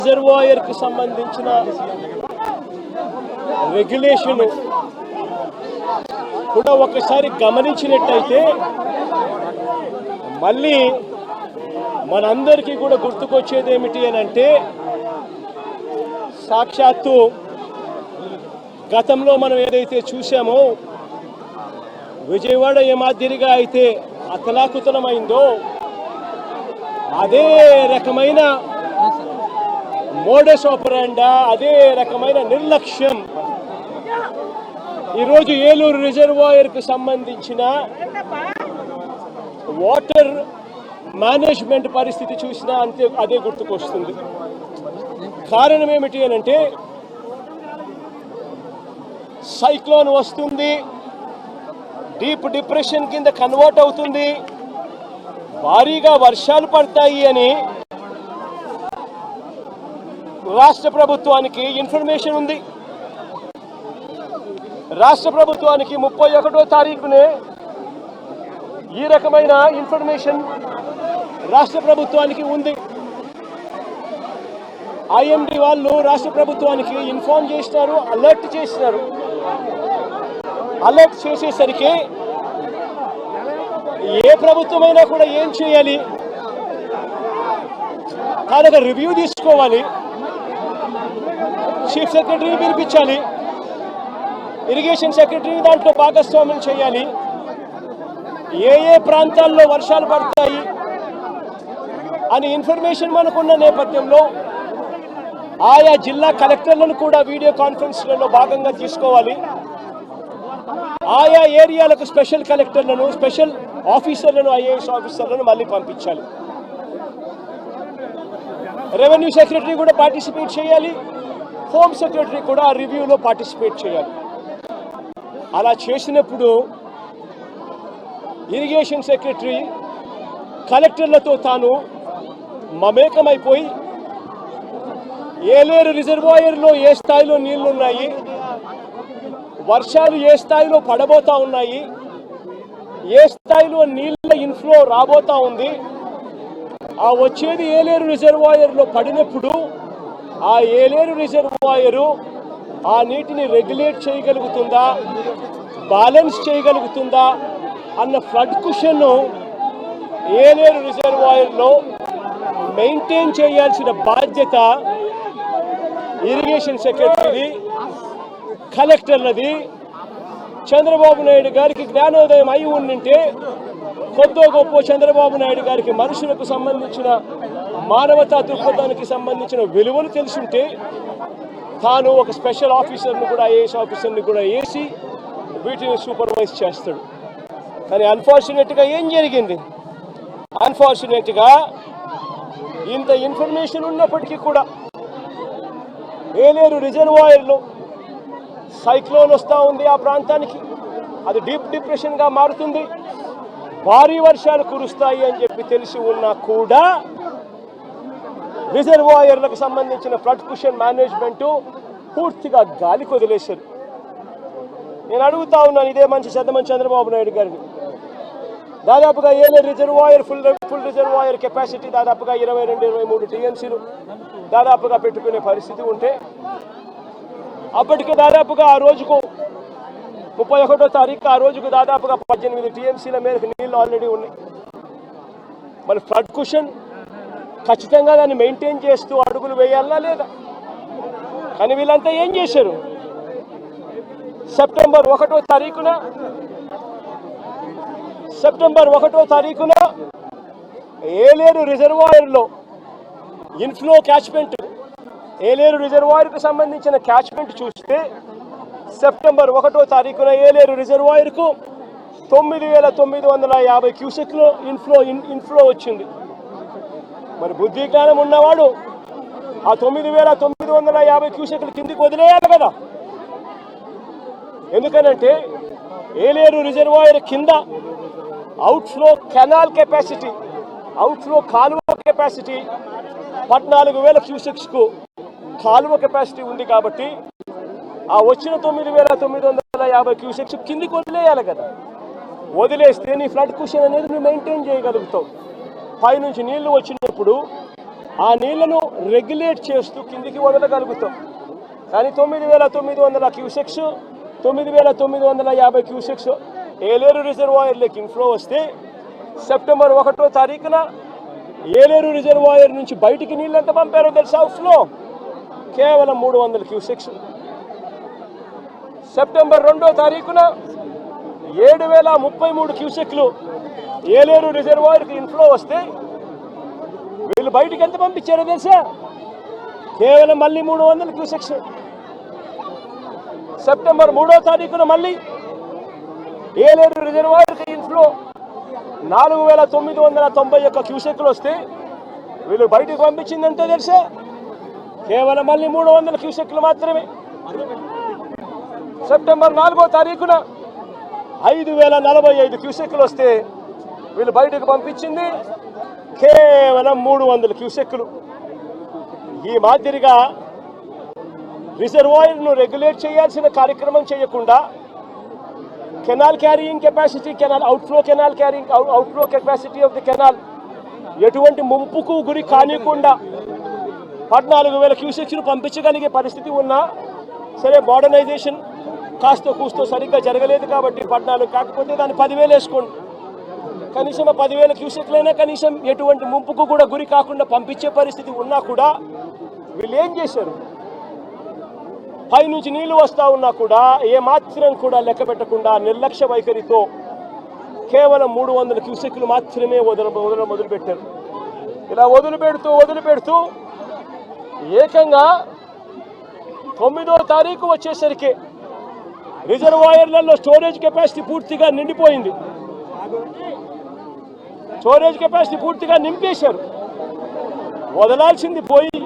Reservoir కి సంబంధించిన regulation కూడా ఒకసారి గమనించినట్టయితే మళ్ళీ మనందరికీ కూడా గుర్తుకొచ్చేది ఏమిటి అని అంటే సాక్షాత్తు గతంలో మనం ఏదైతే చూసామో విజయవాడ ఏ మాదిరిగా అయితే అతలాకుతలమైందో అదే రకమైన మోడస్ ఆపరాండా, అదే రకమైన నిర్లక్ష్యం ఈరోజు ఏలూరు రిజర్వాయర్కు సంబంధించిన వాటర్ మేనేజ్మెంట్ పరిస్థితి చూసినా అంతే అదే గుర్తుకొస్తుంది. కారణం ఏమిటి అని అంటే సైక్లోన్ వస్తుంది, డీప్ డిప్రెషన్ కింద కన్వర్ట్ అవుతుంది, భారీగా వర్షాలు పడతాయి అని రాష్ట్ర ప్రభుత్వానికి ఇన్ఫర్మేషన్ ఉంది. రాష్ట్ర ప్రభుత్వానికి 31వ తారీఖునే ఈ రకమైన ఇన్ఫర్మేషన్ రాష్ట్ర ప్రభుత్వానికి ఉంది. ఐఎండి వాళ్ళు రాష్ట్ర ప్రభుత్వానికి ఇన్ఫార్మ్ చేసినారు, అలర్ట్ చేసినారు. అలర్ట్ చేసేసరికి ఏ ప్రభుత్వమైనా కూడా ఏం చేయాలి, దాని రివ్యూ తీసుకోవాలి, చీఫ్ సెక్రటరీని పిలిపించాలి, ఇరిగేషన్ సెక్రటరీని దాంట్లో భాగస్వామ్యం చేయాలి, ఏ ఏ ప్రాంతాల్లో వర్షాలు పడతాయి అని ఇన్ఫర్మేషన్ మనకున్న నేపథ్యంలో ఆయా జిల్లా కలెక్టర్లను కూడా వీడియో కాన్ఫరెన్స్లలో భాగంగా తీసుకోవాలి. ఆయా ఏరియాలకు స్పెషల్ కలెక్టర్లను, స్పెషల్ ఆఫీసర్లను, ఐఏఎస్ ఆఫీసర్లను మళ్ళీ పంపించాలి. రెవెన్యూ సెక్రటరీ కూడా పార్టిసిపేట్ చేయాలి, హోమ్ సెక్రటరీ కూడా ఆ రివ్యూలో పార్టిసిపేట్ చేయాలి. అలా చేసినప్పుడు ఇరిగేషన్ సెక్రటరీ కలెక్టర్లతో తాను మమేకమైపోయి ఏలేరు రిజర్వాయర్లో ఏ స్థాయిలో నీళ్లున్నాయి, వర్షాలు ఏ స్థాయిలో పడబోతా ఉన్నాయి, ఏ స్థాయిలో నీళ్ళ ఇన్ఫ్లో రాబోతా ఉంది, ఆ వచ్చేది ఏలేరు రిజర్వాయర్లో పడినప్పుడు ఆ ఏలేరు రిజర్వాయరు ఆ నీటిని రెగ్యులేట్ చేయగలుగుతుందా, బ్యాలెన్స్ చేయగలుగుతుందా అన్న ఫ్లడ్ కుషన్ను ఏలేరు రిజర్వాయర్లో మెయింటైన్ చేయాల్సిన బాధ్యత ఇరిగేషన్ సెక్రటరీది, కలెక్టర్లది. చంద్రబాబు నాయుడు గారికి జ్ఞానోదయం అయి ఉండింటే కొద్దో గొప్ప చంద్రబాబు నాయుడు గారికి మనుషులకు సంబంధించిన మానవతా దృక్పథానికి సంబంధించిన విలువలు తెలుసుంటే తాను ఒక స్పెషల్ ఆఫీసర్ను కూడా, ఐఏఎస్ ఆఫీసర్ని కూడా వేసి వీటిని సూపర్వైజ్ చేస్తాడు. కానీ అన్ఫార్చునేట్గా ఏం జరిగింది, అన్ఫార్చునేట్గా ఇంత ఇన్ఫర్మేషన్ ఉన్నప్పటికీ కూడా ఏలేరు రిజర్వాయర్లో సైక్లోన్ వస్తూ ఉంది, ఆ ప్రాంతానికి అది డీప్ డిప్రెషన్గా మారుతుంది, భారీ వర్షాలు కురుస్తాయి అని చెప్పి తెలిసి ఉన్నా కూడా రిజర్వాయర్లకు సంబంధించిన ఫ్లడ్ కుషన్ మేనేజ్మెంటు పూర్తిగా గాలికి వదిలేశారు. నేను అడుగుతా ఉన్నాను ఇదే మంచి చంద్రబాబు నాయుడు గారిని, దాదాపుగా Yeleru reservoir full reservoir capacity దాదాపుగా 22-23 టీఎంసీలు దాదాపుగా పెట్టుకునే పరిస్థితి ఉంటే అప్పటికే దాదాపుగా ఆ రోజుకు 31వ తారీఖు ఆ రోజుకు దాదాపుగా 18 టీఎంసీల మేరకు నీళ్లు ఆల్రెడీ ఉన్నాయి. మరి ఫ్లడ్ కుషన్ ఖచ్చితంగా దాన్ని మెయింటైన్ చేస్తూ అడుగులు వేయాలా లేదా? కానీ వీళ్ళంతా ఏం చేశారు, సెప్టెంబర్ 1వ తారీఖున ఏలేరు రిజర్వాయర్లో ఇన్ఫ్లో క్యాచ్మెంట్, ఏలేరు రిజర్వాయర్కు సంబంధించిన క్యాచ్మెంట్ చూస్తే సెప్టెంబర్ 1వ తారీఖున ఏలేరు రిజర్వాయర్కు 9,950 క్యూసెక్లు ఇన్ఫ్లో వచ్చింది. మరి బుద్ధి జ్ఞానం ఉన్నవాడు ఆ 9,950 క్యూసెక్లు కిందికి వదిలేయాలి కదా. ఎందుకనంటే ఏలేరు రిజర్వాయర్ కింద అవుట్ఫ్లో కెనాల్ కెపాసిటీ, అవుట్ఫ్లో కాలువ కెపాసిటీ 14,000 క్యూసెక్స్కు కాలువ కెపాసిటీ ఉంది. కాబట్టి ఆ వచ్చిన 9,950 క్యూసెక్స్ కిందికి వదిలేయాలి కదా. వదిలేస్తే నీ ఫ్లడ్ కుషన్ అనేది నువ్వు మెయింటైన్ చేయగలుగుతావు. పైనుంచి నీళ్లు వచ్చినప్పుడు ఆ నీళ్లను రెగ్యులేట్ చేస్తూ కిందికి వదలగలుగుతాం. కానీ 9,900 క్యూసెక్స్ 9,950 క్యూసెక్స్ ఏలేరు రిజర్వాయర్లోకి ఇన్ఫ్లో వస్తే సెప్టెంబర్ 1వ తారీఖున ఏలేరు రిజర్వాయర్ నుంచి బయటికి నీళ్ళు ఎంత పంపారో తెలుసా? ఫ్లో కేవలం 300 క్యూసెక్స్. సెప్టెంబర్ 2వ తారీఖున 7,033 క్యూసెక్లు ఏలేరు రిజర్వాయర్కి ఇన్ఫ్లో వస్తే వీళ్ళు బయటికి ఎంత పంపించారో తెలుసా? కేవలం మళ్ళీ 300 క్యూసెక్స్. సెప్టెంబర్ 3వ తారీఖున మళ్ళీ ఏలేరు రిజర్వాయర్కి ఇన్ఫ్లో 4,991 క్యూసెక్లు వస్తే వీళ్ళు బయటకు పంపించింది ఎంతో తెలుసా? కేవలం మళ్ళీ 300 క్యూసెక్లు మాత్రమే. సెప్టెంబర్ 4వ తారీఖున 5,045 క్యూసెక్లు వస్తే వీళ్ళు బయటకు పంపించింది కేవలం 300 క్యూసెక్లు. ఈ మాదిరిగా రిజర్వాయర్ను రెగ్యులేట్ చేయాల్సిన కార్యక్రమం చేయకుండా canal carrying capacity, outflow capacity of the canal ఎటువంటి ముంపుకు గురి కానికుండా 14,000 క్యూసెక్స్ను పంపించగలిగే పరిస్థితి ఉన్నా సరే, మోడర్నైజేషన్ కాస్త కూస్తో సరిగ్గా జరగలేదు కాబట్టి 14 కాకపోతే దాన్ని 10,000 వేసుకోండి. కనీసం 10,000 క్యూసెక్లైనా కనీసం ఎటువంటి ముంపుకు కూడా గురి కాకుండా పంపించే పరిస్థితి ఉన్నా కూడా వీళ్ళు ఏం చేశారు? పైనుంచి నీళ్లు వస్తూ ఉన్నా కూడా ఏమాత్రం కూడా లెక్క పెట్టకుండా నిర్లక్ష్య వైఖరితో కేవలం 300 క్యూసెక్లు మాత్రమే మొదలుపెట్టారు. ఇలా వదిలిపెడుతూ ఏకంగా 9వ తారీఖు వచ్చేసరికి రిజర్వాయర్లలో స్టోరేజ్ కెపాసిటీ పూర్తిగా నిండిపోయింది. స్టోరేజ్ కెపాసిటీ పూర్తిగా నింపేశారు. వదలాల్సింది పోయి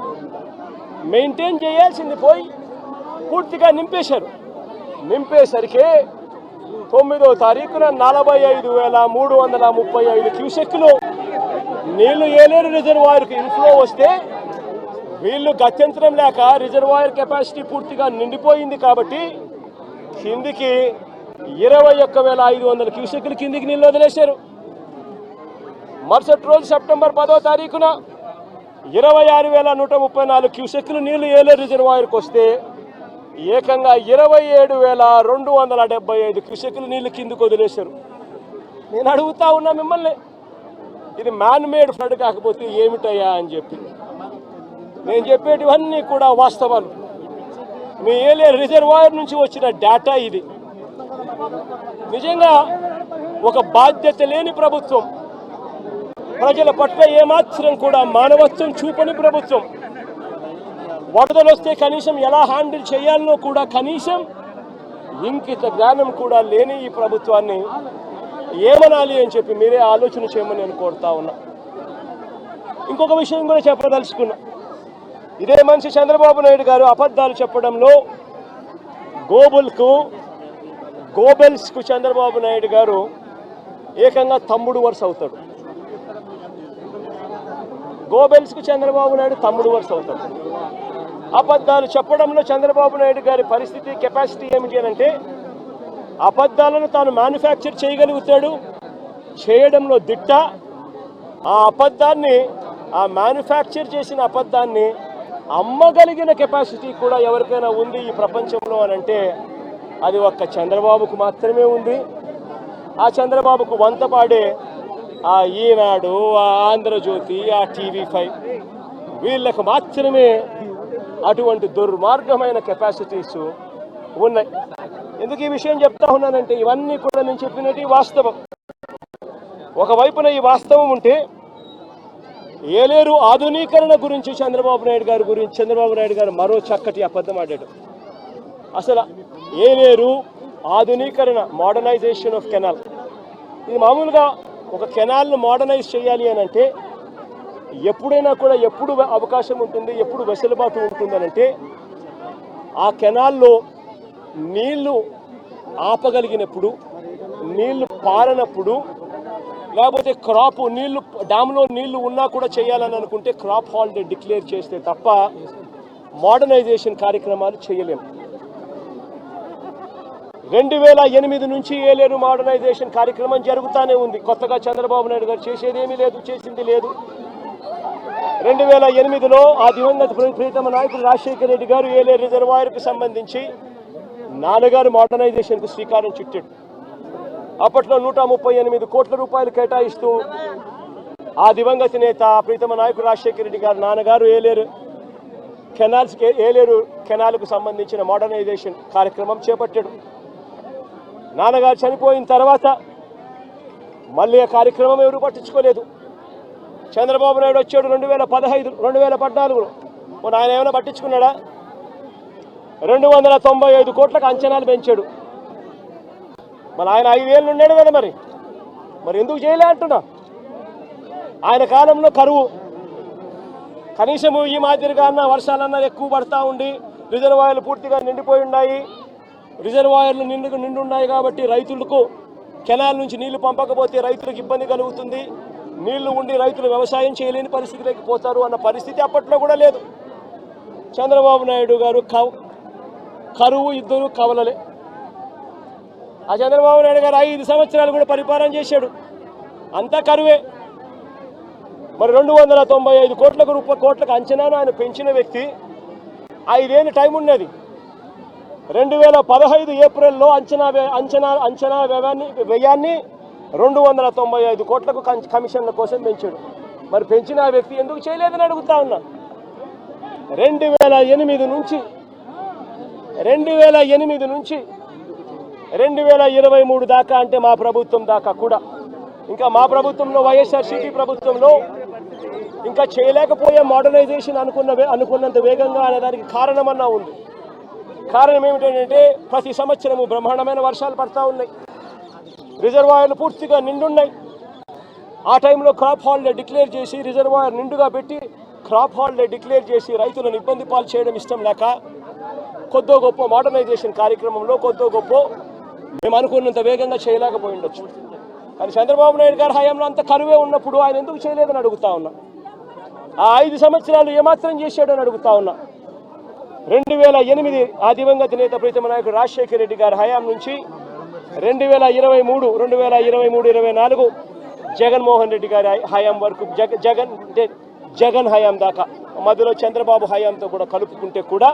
మెయింటైన్ చేయాల్సింది పోయి పూర్తిగా నింపేశారు. నింపేసరికి 9వ తారీఖున 45,335 క్యూసెక్లు నీళ్లు ఏలేరు రిజర్వాయర్కి ఇన్ఫ్లో వస్తే వీళ్ళు గత్యంతరం లేక రిజర్వాయర్ కెపాసిటీ పూర్తిగా నిండిపోయింది కాబట్టి కిందికి 21,500 క్యూసెక్లు కిందికి నీళ్ళు వదిలేశారు. మరుసటి రోజు సెప్టెంబర్ 10వ తారీఖున 26,134 క్యూసెక్లు నీళ్లు ఏలేరు రిజర్వాయర్కి వస్తే ఏకంగా 27,275 క్యూసెక్లు నీళ్లు కిందికి వదిలేశారు. నేను అడుగుతా ఉన్నా మిమ్మల్ని, ఇది మ్యాన్ మేడ్ ఫ్లడ్ కాకపోతే ఏమిటయ్యా అని చెప్పి. నేను చెప్పేటివన్నీ కూడా వాస్తవాలు. మీ ఏలేరు రిజర్వాయర్ నుంచి వచ్చిన డేటా ఇది. నిజంగా ఒక బాధ్యత లేని ప్రభుత్వం, ప్రజల పట్ల ఏమాత్రం కూడా మానవత్వం చూపని ప్రభుత్వం, వరదలు వస్తే కనీసం ఎలా హ్యాండిల్ చేయాలనో కూడా కనీసం ఇంకిత జ్ఞానం కూడా లేని ఈ ప్రభుత్వాన్ని ఏమనాలి అని చెప్పి మీరే ఆలోచన చేయమని నేను కోరుతా ఉన్నా. ఇంకొక విషయం కూడా చెప్పదలుచుకున్నా. ఇదే మనిషి చంద్రబాబు నాయుడు గారు అబద్ధాలు చెప్పడంలో గోబెల్స్కు చంద్రబాబు నాయుడు గారు ఏకంగా తమ్ముడు వరుస అవుతాడు. గోబెల్స్కు చంద్రబాబు నాయుడు తమ్ముడు వరుస అవుతాడు. అబద్ధాలు చెప్పడంలో చంద్రబాబు నాయుడు గారి పరిస్థితి, కెపాసిటీ ఏమిటి అని అంటే, అబద్ధాలను తాను మ్యానుఫ్యాక్చర్ చేయగలుగుతాడు, చేయడంలో దిట్ట. ఆ మ్యానుఫ్యాక్చర్ చేసిన అబద్ధాన్ని అమ్మగలిగిన కెపాసిటీ కూడా ఎవరికైనా ఉంది ఈ ప్రపంచంలో అని అంటే అది ఒక్క చంద్రబాబుకు మాత్రమే ఉంది. ఆ చంద్రబాబుకు వంతపాడే ఆ ఈనాడు, ఆ ఆంధ్రజ్యోతి, ఆ TV5 వీళ్ళకు మాత్రమే అటువంటి దుర్మార్గమైన కెపాసిటీస్ ఉన్నాయి. ఎందుకు ఈ విషయం చెప్తా ఉన్నానంటే, ఇవన్నీ కూడా నేను చెప్పినట్టు వాస్తవం. ఒకవైపున ఈ వాస్తవం ఉంటే, ఏలేరు ఆధునీకరణ గురించి చంద్రబాబు నాయుడు గారు మరో చక్కటి అబద్ధం ఆడాడు. అసలు ఏలేరు ఆధునీకరణ, మోడర్నైజేషన్ ఆఫ్ కెనాల్, ఇది మామూలుగా ఒక కెనాల్ను మోడర్నైజ్ చేయాలి అని అంటే ఎప్పుడైనా కూడా ఎప్పుడు అవకాశం ఉంటుంది, ఎప్పుడు వెసులుబాటు ఉంటుందనంటే ఆ కెనాల్లో నీళ్లు ఆపగలిగినప్పుడు, నీళ్లు పారనప్పుడు, లేకపోతే క్రాప్ నీళ్లు డ్యామ్లో నీళ్లు ఉన్నా కూడా చేయాలని అనుకుంటే క్రాప్ హాలిడే డిక్లేర్ చేస్తే తప్ప మోడర్నైజేషన్ కార్యక్రమాలు చేయలేము. 2008 నుంచి ఏలేరు మోడర్నైజేషన్ కార్యక్రమం జరుగుతూనే ఉంది. కొత్తగా చంద్రబాబు నాయుడు గారు చేసేదేమీ లేదు, చేసింది లేదు. 2008లో ఆ దివంగత ప్రీతమ నాయకుడు రాజశేఖర రెడ్డి గారు ఏలేరు రిజర్వాయర్కు సంబంధించి నాన్నగారు మోడర్నైజేషన్కు శ్రీకారం చుట్టాడు. అప్పట్లో 138 కోట్ల రూపాయలు కేటాయిస్తూ ఆ దివంగత నేత ప్రీతమ నాయకుడు రాజశేఖర రెడ్డి గారు నాన్నగారు ఏలేరు కెనాల్కు సంబంధించిన మోడర్నైజేషన్ కార్యక్రమం చేపట్టాడు. నాన్నగారు చనిపోయిన తర్వాత మళ్ళీ ఆ కార్యక్రమం ఎవరు పట్టించుకోలేదు. చంద్రబాబు నాయుడు వచ్చాడు 2014లో. ఆయన ఏమైనా పట్టించుకున్నాడా? 295 కోట్లకు అంచనాలు పెంచాడు. మరి ఆయన 5 ఏళ్ళు ఉన్నాడు కదా, మరి ఎందుకు చేయలే అంటున్నా. ఆయన కాలంలో కరువు, కనీసం ఈ మాదిరిగా అన్న వర్షాలన్నా ఎక్కువ పడతా ఉండి రిజర్వాయర్లు పూర్తిగా నిండిపోయి ఉన్నాయి. రిజర్వాయర్లు నిండున్నాయి కాబట్టి రైతులకు కెనాల్ నుంచి నీళ్లు పంపకపోతే రైతులకు ఇబ్బంది కలుగుతుంది. నీళ్లు ఉండి రైతులు వ్యవసాయం చేయలేని పరిస్థితిలోకి పోతారు అన్న పరిస్థితి అప్పట్లో కూడా లేదు. చంద్రబాబు నాయుడు గారు కరువు ఇద్దరు కవలలే. ఆ చంద్రబాబు నాయుడు గారు 5 సంవత్సరాలు కూడా పరిపాలన చేశాడు, అంతా కరువే. మరి 295 కోట్లకు అంచనాను ఆయన పెంచిన వ్యక్తి 5 ఏళ్ళు టైం ఉన్నది. 2015 ఏప్రిల్లో అంచనా వ్యయాన్ని 295 కోట్లకు కమిషన్ల కోసం పెంచాడు. మరి పెంచిన ఆ వ్యక్తి ఎందుకు చేయలేదని అడుగుతా ఉన్నా. 2008 నుంచి 2023 దాకా, అంటే మా ప్రభుత్వం దాకా కూడా, ఇంకా మా ప్రభుత్వంలో వైఎస్ఆర్సీపీ ప్రభుత్వంలో ఇంకా చేయలేకపోయే మోడర్నైజేషన్ అనుకున్నంత వేగంగా అనేదానికి కారణమన్నా ఉంది. కారణం ఏమిటంటే ప్రతి సంవత్సరము బ్రహ్మాండమైన వర్షాలు పడతా ఉన్నాయి, రిజర్వాయర్లు పూర్తిగా నిండున్నాయి. ఆ టైంలో క్రాప్ హాలిడే డిక్లేర్ చేసి రిజర్వాయర్ నిండుగా పెట్టి క్రాప్ హాలిడే డిక్లేర్ చేసి రైతులను ఇబ్బంది పాలు చేయడం ఇష్టం లేక కొద్దో గొప్ప మోడర్నైజేషన్ కార్యక్రమంలో కొద్దో గొప్ప మేము అనుకున్నంత వేగంగా చేయలేకపోయి ఉండొచ్చు. కానీ చంద్రబాబు నాయుడు గారి హయాంలో అంత కరువే ఉన్నప్పుడు ఆయన ఎందుకు చేయలేదని అడుగుతా ఉన్నా. ఆ 5 సంవత్సరాలు ఏమాత్రం చేశాడని అడుగుతా ఉన్నా. 2008 ఆ దివంగత నేత ప్రీతమ నాయకుడు రాజశేఖర రెడ్డి గారి హయాం నుంచి 2023-24 జగన్మోహన్ రెడ్డి గారి హయాం వరకు, జగన్ హయాం దాకా, మధ్యలో చంద్రబాబు హయాంతో కూడా కలుపుకుంటే కూడా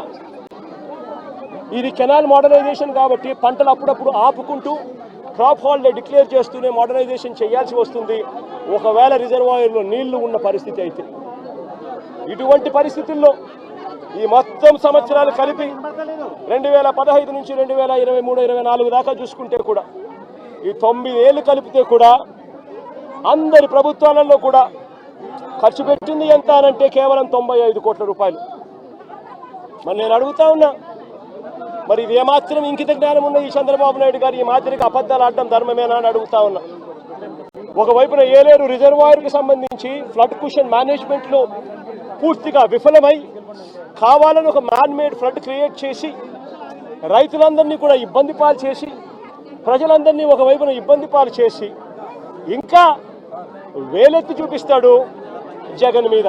ఇది కెనాల్ మోడర్నైజేషన్ కాబట్టి పంటలు అప్పుడప్పుడు ఆపుకుంటూ క్రాప్ హాలిడే డిక్లేర్ చేస్తూనే మోడర్నైజేషన్ చేయాల్సి వస్తుంది ఒకవేళ రిజర్వాయర్లో నీళ్లు ఉన్న పరిస్థితి అయితే. ఇటువంటి పరిస్థితుల్లో ఈ మొత్తం సంవత్సరాలు కలిపి 2015 నుంచి 2023-24 దాకా చూసుకుంటే కూడా ఈ 9 ఏళ్ళు కలిపితే కూడా అందరి ప్రభుత్వాలలో కూడా ఖర్చు పెట్టింది ఎంత అనంటే కేవలం 95 కోట్ల రూపాయలు. మరి నేను అడుగుతా ఉన్నా, మరి ఇది ఏమాత్రం ఇంకిత జ్ఞానం ఉన్న ఈ చంద్రబాబు నాయుడు గారు ఈ మాదిరిగా అబద్ధాలు ఆడడం ధర్మమేనా అని అడుగుతా ఉన్నా. ఒకవైపున ఏలేరు రిజర్వాయర్కి సంబంధించి ఫ్లడ్ కుషన్ మేనేజ్మెంట్లో పూర్తిగా విఫలమై కావాలని ఒక మ్యాన్ మేడ్ ఫ్లడ్ క్రియేట్ చేసి రైతులందరినీ కూడా ఇబ్బంది పాలు చేసి ప్రజలందరినీ ఒకవైపున ఇబ్బంది పాలు చేసి ఇంకా వేలెత్తి చూపిస్తాడు జగన్ మీద.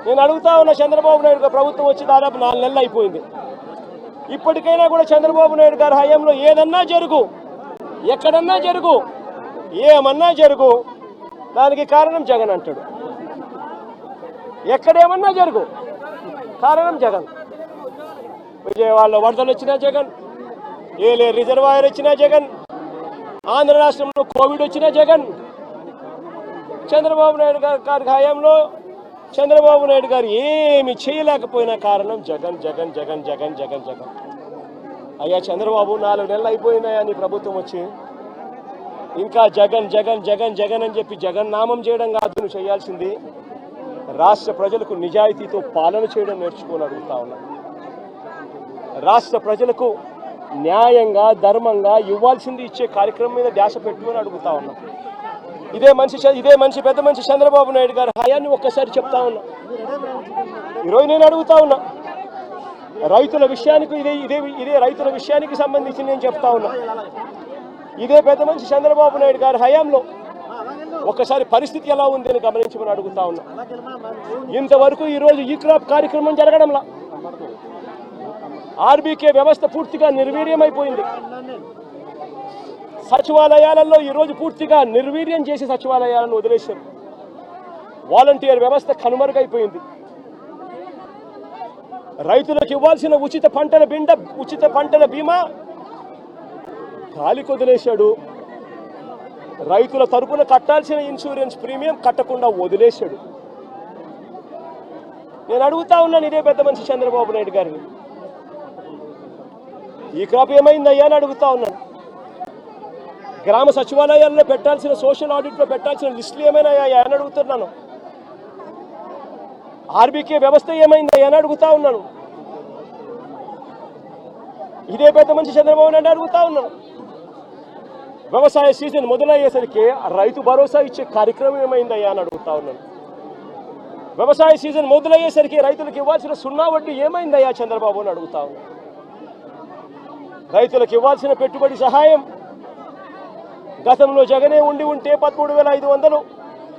నేను అడుగుతా ఉన్న, చంద్రబాబు నాయుడు గారు ప్రభుత్వం వచ్చి దాదాపు 4 నెలలు అయిపోయింది. ఇప్పటికైనా కూడా చంద్రబాబు నాయుడు గారి హయాంలో ఏదన్నా జరుగు, ఎక్కడన్నా జరుగు, ఏమన్నా జరుగు, దానికి కారణం జగన్ అంటాడు. ఎక్కడేమన్నా జరుగు, కారణం జగన్. విజయవాడలో వరదలు వచ్చినా జగన్, ఏలేరు రిజర్వాయర్ వచ్చినా జగన్, ఆంధ్ర రాష్ట్రంలో కోవిడ్ వచ్చినా జగన్. చంద్రబాబు నాయుడు గారి హయాంలో చంద్రబాబు నాయుడు గారు ఏమి చేయలేకపోయినా కారణం జగన్ జగన్ జగన్ జగన్ జగన్ జగన్. అయ్యా చంద్రబాబు, 4 నెలలు అయిపోయినాయా నీ ప్రభుత్వం వచ్చి? ఇంకా జగన్ జగన్ జగన్ జగన్ అని చెప్పి జగన్ నామం చేయడం కాదు నువ్వు చేయాల్సింది. రాష్ట్ర ప్రజలకు నిజాయితీతో పాలన చేయడం నేర్చుకొని అడుగుతా ఉన్నా. రాష్ట్ర ప్రజలకు న్యాయంగా ధర్మంగా ఇవ్వాల్సింది ఇచ్చే కార్యక్రమం మీద ధ్యాస పెట్టుకొని అడుగుతా ఉన్నా. ఇదే మనిషి పెద్ద మనిషి చంద్రబాబు నాయుడు గారి హయాన్ని ఒక్కసారి చెప్తా ఉన్నా. ఈరోజు నేను అడుగుతా ఉన్నా, రైతుల విషయానికి ఇదే రైతుల విషయానికి సంబంధించి నేను చెప్తా ఉన్నా. ఇదే పెద్ద మనిషి చంద్రబాబు నాయుడు గారి హయాంలో ఒక్కసారి పరిస్థితి ఎలా ఉంది అని గమనించమని అడుగుతా ఉన్నా. ఇంతవరకు ఈరోజు ఈ క్రాప్ కార్యక్రమం జరగడంలా ఆర్బీకే వ్యవస్థ పూర్తిగా నిర్వీర్యమైపోయింది. సచివాలయాలలో ఈరోజు పూర్తిగా నిర్వీర్యం చేసి సచివాలయాలను వదిలేశారు. వాలంటీర్ వ్యవస్థ కనుమరుగైపోయింది. రైతులకు ఇవ్వాల్సిన ఉచిత పంటల బీమా గాలి కొదిలేశాడు. రైతుల తరపున కట్టాల్సిన ఇన్సూరెన్స్ ప్రీమియం కట్టకుండా వదిలేశాడు. నేను అడుగుతా ఉన్నాను ఇదే పెద్ద మనిషి చంద్రబాబు నాయుడు గారిని, ఈ క్రాప్ ఏమైందయ్యా అని అడుగుతా ఉన్నాను. గ్రామ సచివాలయాల్లో పెట్టాల్సిన సోషల్ ఆడిట్లో పెట్టాల్సిన లిస్టులు ఏమైనాయా అని అడుగుతున్నాను. ఆర్బీకే వ్యవస్థ ఏమైందయ్యా అని అడుగుతా ఉన్నాను. ఇదే పెద్ద మనిషి చంద్రబాబు నాయుడు అడుగుతా ఉన్నాను. వ్యవసాయ సీజన్ మొదలయ్యేసరికి రైతు భరోసా ఇచ్చే కార్యక్రమం ఏమైందయ్యా అని అడుగుతా ఉన్నాను. వ్యవసాయ సీజన్ మొదలయ్యేసరికి రైతులకు ఇవ్వాల్సిన 0 వడ్డీ ఏమైందయ్యా చంద్రబాబు అని అడుగుతా ఉన్నాను. రైతులకు ఇవ్వాల్సిన పెట్టుబడి సహాయం గతంలో జగనే ఉంటే 13,500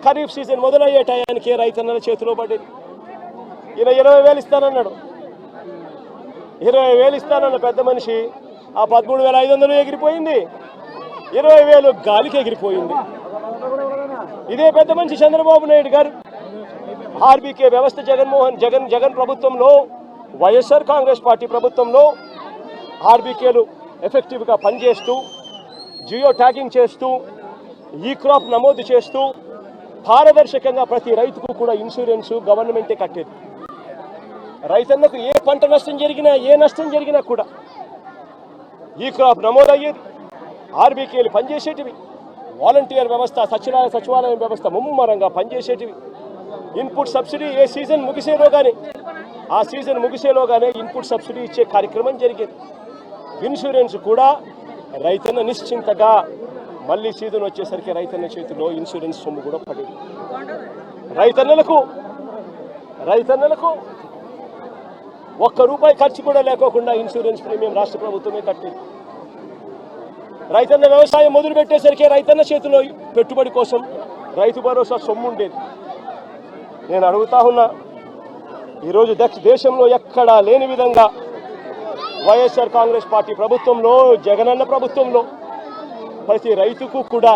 ఖరీఫ్ సీజన్ మొదలయ్యే టయానికి రైతన్నల చేతిలో పడేది. ఈయన 20,000 ఇస్తానన్నాడు. 20,000 ఇస్తానన్న పెద్ద మనిషి ఆ 13,500 ఎగిరిపోయింది, 20,000 గాలికి ఎగిరిపోయింది. ఇదే పెద్ద మనిషి చంద్రబాబు నాయుడు గారు ఆర్బీకే వ్యవస్థ జగన్ ప్రభుత్వంలో, వైఎస్ఆర్ కాంగ్రెస్ పార్టీ ప్రభుత్వంలో ఆర్బీకేలు ఎఫెక్టివ్గా పనిచేస్తూ, జియో ట్యాగింగ్ చేస్తూ, ఈ క్రాప్ నమోదు చేస్తూ, పారదర్శకంగా ప్రతి రైతుకు కూడా ఇన్సూరెన్స్ గవర్నమెంటే కట్టేది. రైతన్నకు ఏ పంట నష్టం జరిగినా, ఏ నష్టం జరిగినా కూడా ఈ క్రాప్ నమోదయ్యేది. ఆర్బీకేలు పనిచేసేటివి. వాలంటీర్ వ్యవస్థ, సచివాలయం వ్యవస్థ ముమ్మరంగా పనిచేసేటివి. ఇన్పుట్ సబ్సిడీ ఏ సీజన్ ముగిసేలోగానే ఇన్పుట్ సబ్సిడీ ఇచ్చే కార్యక్రమం జరిగేది. ఇన్సూరెన్స్ కూడా రైతన్న నిశ్చింతగా మళ్ళీ సీజన్ వచ్చేసరికి రైతన్న చేతిలో ఇన్సూరెన్స్ సొమ్ము కూడా పడేది. రైతన్నలకు ₹1 ఖర్చు కూడా లేకోకుండా ఇన్సూరెన్స్ ప్రీమియం రాష్ట్ర ప్రభుత్వమే కట్టేది. రైతన్న వ్యవసాయం మొదలు పెట్టేసరికి రైతన్న చేతిలో పెట్టుబడి కోసం రైతు భరోసా సొమ్ము ఉండేది. నేను అడుగుతా ఉన్నా, ఈరోజు దేశంలో ఎక్కడా లేని విధంగా వైఎస్ఆర్ కాంగ్రెస్ పార్టీ ప్రభుత్వంలో, జగనన్న ప్రభుత్వంలో ప్రతి రైతుకు కూడా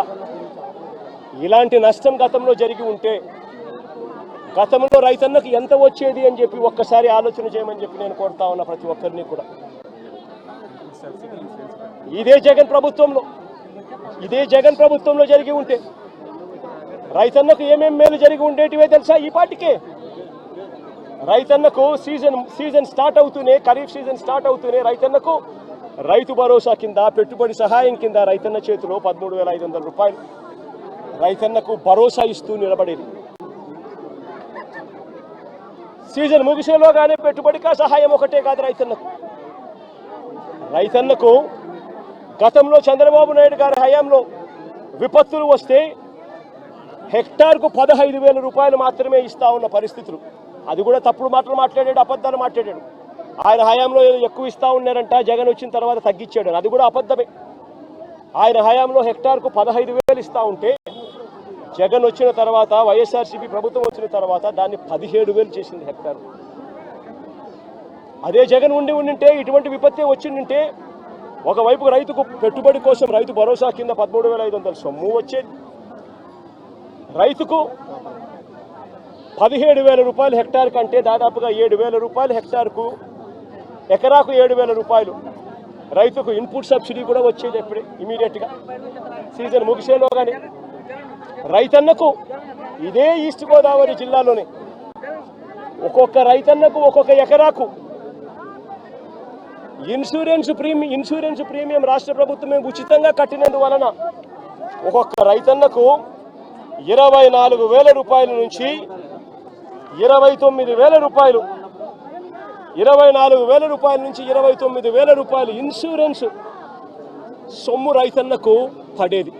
ఇలాంటి నష్టం గతంలో జరిగి ఉంటే గతంలో రైతన్నకు ఎంత వచ్చేది అని చెప్పి ఒక్కసారి ఆలోచన చేయమని చెప్పి నేను కోరుతా ఉన్నా ప్రతి ఒక్కరిని కూడా. ఇదే జగన్ ప్రభుత్వంలో జరిగి ఉంటే రైతన్నకు ఏమేం మేలు జరిగి ఉండేటివే తెలుసా? ఈ పాటికే రైతన్నకు సీజన్ స్టార్ట్ అవుతూనే, ఖరీఫ్ సీజన్ స్టార్ట్ అవుతూనే రైతన్నకు రైతు భరోసా కింద, పెట్టుబడి సహాయం కింద రైతన్న చేతిలో ₹13,500 రైతన్నకు భరోసా ఇస్తూ నిలబడేది. సీజన్ ముగిసేలోగానే పెట్టుబడిగా సహాయం ఒకటే కాదు రైతన్నకు గతంలో చంద్రబాబు నాయుడు గారి హయాంలో విపత్తులు వస్తే హెక్టార్కు ₹15,000 మాత్రమే ఇస్తా ఉన్న పరిస్థితులు. అది కూడా తప్పుడు మాటలు మాట్లాడాడు, అబద్ధాలు మాట్లాడాడు. ఆయన హయాంలో ఎక్కువ ఇస్తా ఉన్నారంట, జగన్ వచ్చిన తర్వాత తగ్గించాడు. అది కూడా అబద్ధమే. ఆయన హయాంలో హెక్టార్కు 15,000 ఇస్తా ఉంటే జగన్ వచ్చిన తర్వాత, వైఎస్ఆర్సీపీ ప్రభుత్వం వచ్చిన తర్వాత దాన్ని 17,000 చేసింది హెక్టార్. అదే జగన్ ఉండింటే, ఇటువంటి విపత్తే వచ్చిందంటే ఒకవైపు రైతుకు పెట్టుబడి కోసం రైతు భరోసా కింద 13,500 సొమ్ము వచ్చేది, రైతుకు ₹17,000 హెక్టార్ కంటే దాదాపుగా ₹7,000 హెక్టార్కు, ఎకరాకు ₹7,000 రైతుకు ఇన్పుట్ సబ్సిడీ కూడా వచ్చేది. ఎప్పుడే ఇమీడియట్గా సీజన్ ముగిసేలోగానే రైతన్నకు ఇదే ఈస్ట్ గోదావరి జిల్లాలోనే ఒక్కొక్క రైతన్నకు ఒక్కొక్క ఎకరాకు ఇన్సూరెన్స్ ప్రీమియం రాష్ట్ర ప్రభుత్వమే ఉచితంగా కట్టినందువలన ఒక్కొక్క రైతన్నకు ₹24,000 నుంచి ₹29,000, ₹24,000 నుంచి ₹29,000 ఇన్సూరెన్స్ సొమ్ము రైతన్నకు పడేది.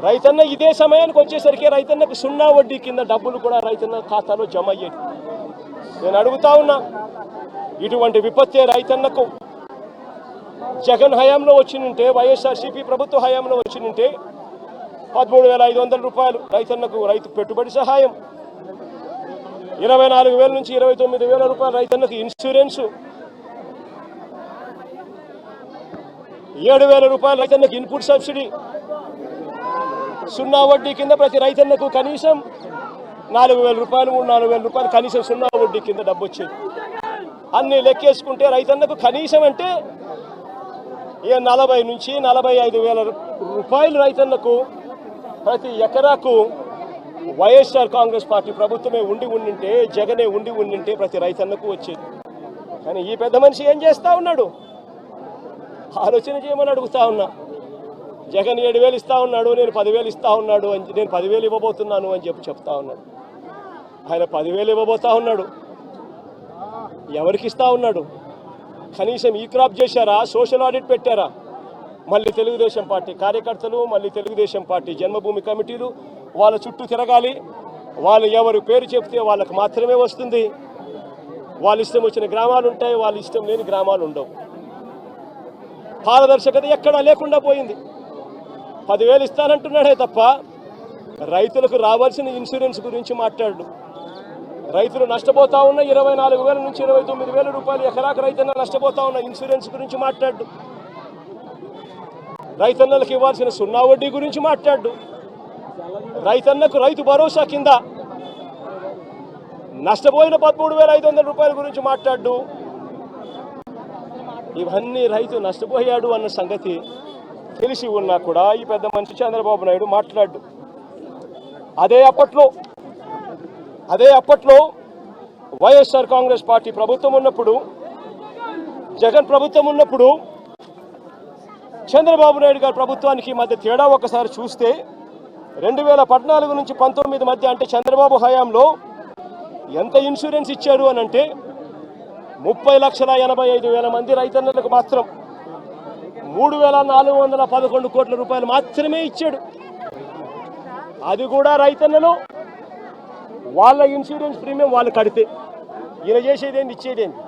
రైతన్న ఇదే సమయానికి వచ్చేసరికి రైతన్నకు 0 వడ్డీ కింద డబ్బులు కూడా రైతన్న ఖాతాలో జమ అయ్యేది. నేను అడుగుతా ఉన్నా, ఇటువంటి విపత్తే రైతన్నకు జగన్ హయాంలో వచ్చినుంటే, వైఎస్ఆర్సీపీ ప్రభుత్వ హయాంలో వచ్చినుంటే ₹13,500 రైతన్నకు రైతు పెట్టుబడి సహాయం, ₹24,000 నుంచి ₹29,000 రైతన్నకు ఇన్సూరెన్సు, ₹7,000 రైతన్నకు ఇన్పుట్ సబ్సిడీ, 0 వడ్డీ కింద ప్రతి రైతన్నకు కనీసం 4,000 రూపాయలు 4,000 రూపాయలు కనీసం సున్నా వడ్డీ కింద డబ్బు వచ్చేది. అన్ని లెక్కేసుకుంటే రైతన్నకు కనీసం అంటే 40 నుంచి 45,000 రూపాయలు రైతన్నకు ప్రతి ఎకరాకు వైఎస్ఆర్ కాంగ్రెస్ పార్టీ ప్రభుత్వమే ఉండింటే, జగనే ఉండింటే ప్రతి రైతన్నకు వచ్చేది. కానీ ఈ పెద్ద మనిషి ఏం చేస్తా ఉన్నాడు? ఆలోచన చేయమని అడుగుతా ఉన్నా. జగన్ 7,000 ఇస్తా ఉన్నాడు, నేను 10,000 ఇస్తా ఉన్నాడు, నేను 10,000 ఇవ్వబోతున్నాను అని చెప్తా ఉన్నాడు. ఆయన 10,000 ఇవ్వబోతా ఉన్నాడు. ఎవరికి ఇస్తా ఉన్నాడు? కనీసం ఈ క్రాప్ చేశారా? సోషల్ ఆడిట్ పెట్టారా? మళ్ళీ తెలుగుదేశం పార్టీ కార్యకర్తలు, మళ్ళీ తెలుగుదేశం పార్టీ జన్మభూమి కమిటీలు వాళ్ళ చుట్టూ తిరగాలి. వాళ్ళు ఎవరు పేరు చెప్తే వాళ్ళకు మాత్రమే వస్తుంది. వాళ్ళ ఇష్టం వచ్చిన గ్రామాలు ఉంటాయి, వాళ్ళ ఇష్టం లేని గ్రామాలు ఉండవు. పారదర్శకత ఎక్కడా లేకుండా పోయింది. 10,000 ఇస్తానంటున్నాడే తప్ప రైతులకు రావాల్సిన ఇన్సూరెన్స్ గురించి మాట్లాడు. రైతులు నష్టపోతా ఉన్న 24,000 నుంచి 29,000 రూపాయలు ఎకరాకు రైతన్న నష్టపోతా ఉన్న ఇన్సూరెన్స్ గురించి మాట్లాడు. రైతన్నలకు ఇవ్వాల్సిన సున్నా వడ్డీ గురించి మాట్లాడు. రైతన్నకు రైతు భరోసా కింద నష్టపోయిన 13,500 రూపాయల గురించి మాట్లాడు. ఇవన్నీ రైతు నష్టపోయాడు అన్న సంగతి తెలిసి ఉన్నా కూడా ఈ పెద్ద మనిషి చంద్రబాబు నాయుడు మాట్లాడు. అదే అప్పట్లో వైఎస్ఆర్ కాంగ్రెస్ పార్టీ ప్రభుత్వం ఉన్నప్పుడు, జగన్ ప్రభుత్వం ఉన్నప్పుడు, చంద్రబాబు నాయుడు గారి ప్రభుత్వానికి మధ్య తేడా ఒకసారి చూస్తే 2014 నుంచి 19 మధ్య అంటే చంద్రబాబు హయాంలో ఎంత ఇన్సూరెన్స్ ఇచ్చారు అని అంటే 30,85,000 మంది రైతన్నలకు మాత్రం 3,411 కోట్ల రూపాయలు మాత్రమే ఇచ్చాడు. అది కూడా రైతన్నలు వాళ్ళ ఇన్సూరెన్స్ ప్రీమియం వాళ్ళు కడితే. ఈయన చేసేదేంటి, ఇచ్చేదేంటి?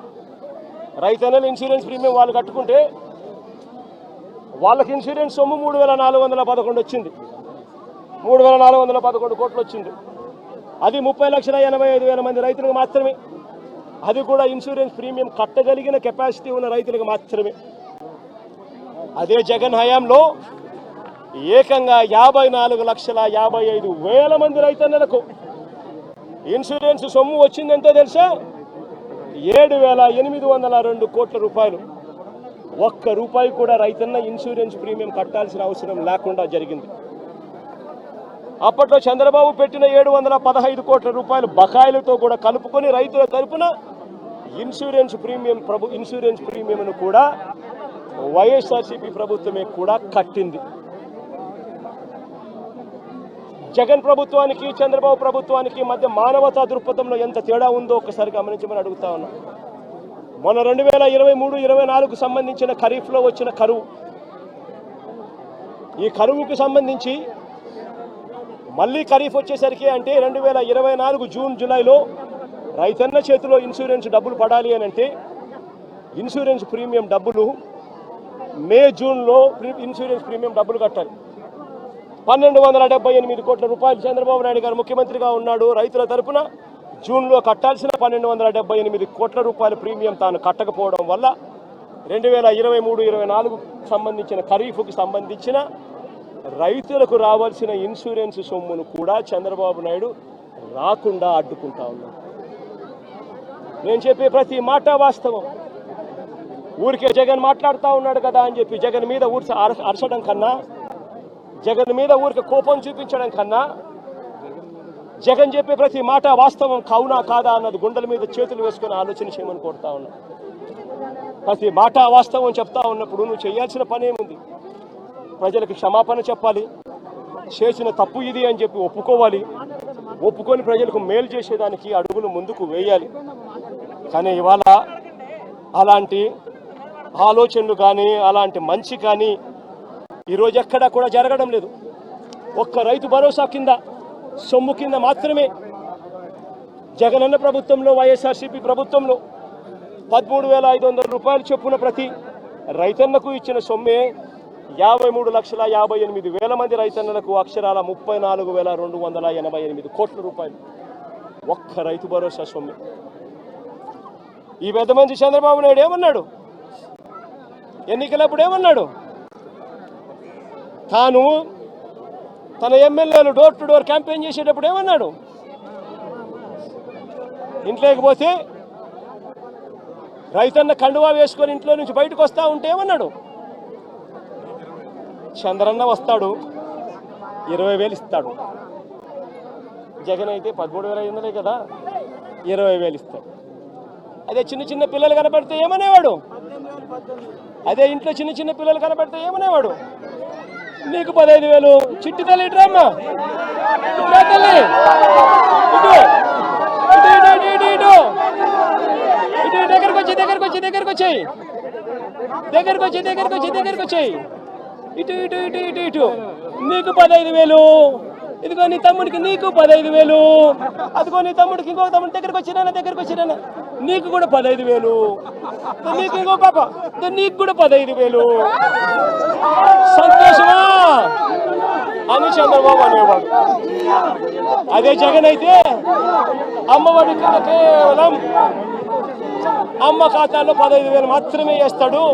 రైతన్నలు ఇన్సూరెన్స్ ప్రీమియం వాళ్ళు కట్టుకుంటే వాళ్ళకి ఇన్సూరెన్స్ సొమ్ము 3,411 వచ్చింది. 3,411 కోట్లు వచ్చింది. అది 30,85,000 మంది రైతులకు మాత్రమే. అది కూడా ఇన్సూరెన్స్ ప్రీమియం కట్టగలిగిన కెపాసిటీ ఉన్న రైతులకు మాత్రమే. అదే జగన్ హయాంలో ఏకంగా 54,55,000 మంది రైతన్నలకు ఇన్సూరెన్స్ సొమ్ము వచ్చిందంటే తెలుసా? 7,802 కోట్ల రూపాయలు. ఒక్క రూపాయి కూడా రైతన్న ఇన్సూరెన్స్ ప్రీమియం కట్టాల్సిన అవసరం లేకుండా జరిగింది. అప్పట్లో చంద్రబాబు పెట్టిన 715 కోట్ల రూపాయలు బకాయిలతో కూడా కలుపుకొని రైతుల తరపున ఇన్సూరెన్స్ ప్రీమియంను కూడా వైఎస్ఆర్సీపీ ప్రభుత్వమే కూడా కట్టింది. జగన్ ప్రభుత్వానికి చంద్రబాబు ప్రభుత్వానికి మధ్య మానవతా దృక్పథంలో ఎంత తేడా ఉందో ఒకసారి గమనించమని అడుగుతా ఉన్నా. మొన్న 2023-24 సంబంధించిన ఖరీఫ్లో వచ్చిన కరువు, ఈ కరువుకు సంబంధించి మళ్ళీ ఖరీఫ్ వచ్చేసరికి అంటే 2024 జూన్ జూలైలో రైతన్న చేతిలో ఇన్సూరెన్స్ డబ్బులు పడాలి అని అంటే ఇన్సూరెన్స్ ప్రీమియం డబ్బులు మే జూన్లో ఇన్సూరెన్స్ ప్రీమియం డబ్బులు కట్టాలి. 1,278 కోట్ల రూపాయలు చంద్రబాబు నాయుడు గారు ముఖ్యమంత్రిగా ఉన్నాడు. రైతుల తరపున జూన్లో కట్టాల్సిన 1,278 కోట్ల రూపాయల ప్రీమియం తాను కట్టకపోవడం వల్ల 2023-24 సంబంధించిన ఖరీఫ్కు సంబంధించిన రైతులకు రావాల్సిన ఇన్సూరెన్స్ సొమ్మును కూడా చంద్రబాబు నాయుడు రాకుండా అడ్డుకుంటా ఉన్నాడు. నేను చెప్పే ప్రతి మాట వాస్తవం. ఊరికే జగన్ మాట్లాడుతూ ఉన్నాడు కదా అని చెప్పి జగన్ మీద అరచడం కన్నా, జగన్ మీద ఊరికి కోపం చూపించడం కన్నా, జగన్ చెప్పే ప్రతి మాట వాస్తవం కావునా కాదా అన్నది గుండెల మీద చేతులు వేసుకొని ఆలోచన చేయమని కోరుతా ఉన్నా. ప్రతి మాట వాస్తవం చెప్తా ఉన్నప్పుడు నువ్వు చేయాల్సిన పని ఏముంది? ప్రజలకు క్షమాపణ చెప్పాలి, చేసిన తప్పు ఇది అని చెప్పి ఒప్పుకోవాలి, ఒప్పుకొని ప్రజలకు మేలు చేసేదానికి అడుగులు ముందుకు వేయాలి. కానీ ఇవాళ అలాంటి ఆలోచనలు కానీ అలాంటి మంచి కానీ ఈరోజు ఎక్కడా కూడా జరగడం లేదు. ఒక్క రైతు భరోసా కింద సొమ్ము కింద మాత్రమే జగనన్న ప్రభుత్వంలో వైఎస్ఆర్సీపీ ప్రభుత్వంలో 13,500 రూపాయలు చొప్పున ప్రతి రైతన్నకు ఇచ్చిన సొమ్మే 53,58,000 మంది రైతన్నలకు అక్షరాల 34,288 కోట్ల రూపాయలు ఒక్క రైతు భరోసా సొమ్మే. ఈ పెద్ద మంచి చంద్రబాబు నాయుడు ఏమన్నాడు? ఎన్నికలప్పుడు ఏమన్నాడు? తాను తన ఎమ్మెల్యేలు డోర్ టు డోర్ క్యాంపెయిన్ చేసేటప్పుడు ఏమన్నాడు? ఇంట్లోకి పోతే రైతన్న కండువా వేసుకొని ఇంట్లో నుంచి బయటకు వస్తా ఉంటే ఏమన్నాడు, చంద్రన్న వస్తాడు 20,000 ఇస్తాడు. జగన్ అయితే 13,500 కదా, 20,000 ఇస్తాడు. అదే చిన్న చిన్న పిల్లలు కనపడితే ఏమనేవాడు, అదే ఇంట్లో చిన్న చిన్న పిల్లలు కనపడితే ఏమనేవాడు, నీకు 15,000. చిట్టి తల్లి ఇటురమ్మా, ఇటురా తల్లి, ఇటు ఇటు ఇటు ఇటు ఇటు ఇటు దగ్గరకు వచ్చి దగ్గరకు వచ్చి దగ్గరకు వచ్చాయి దగ్గరకు వచ్చి దగ్గరకు వచ్చి దగ్గరకు వచ్చాయి ఇటు ఇటు ఇటు ఇటు ఇటు నీకు 15,000. ఇదిగో నీ తమ్ముడికి నీకు 15,000. అదిగో నీ తమ్ముడికి ఇంకో తమ్ముడి దగ్గరకు వచ్చినా నీకు కూడా 15,000. నీకు ఇంకో పాప నీకు కూడా 15,000. సంతోషమా అని చంద్రబాబు అనేవాడు. అదే జగన్ అయితే అమ్మఒడి కింద కేవలం అమ్మ ఖాతాలో 15,000 మాత్రమే వేస్తాడు.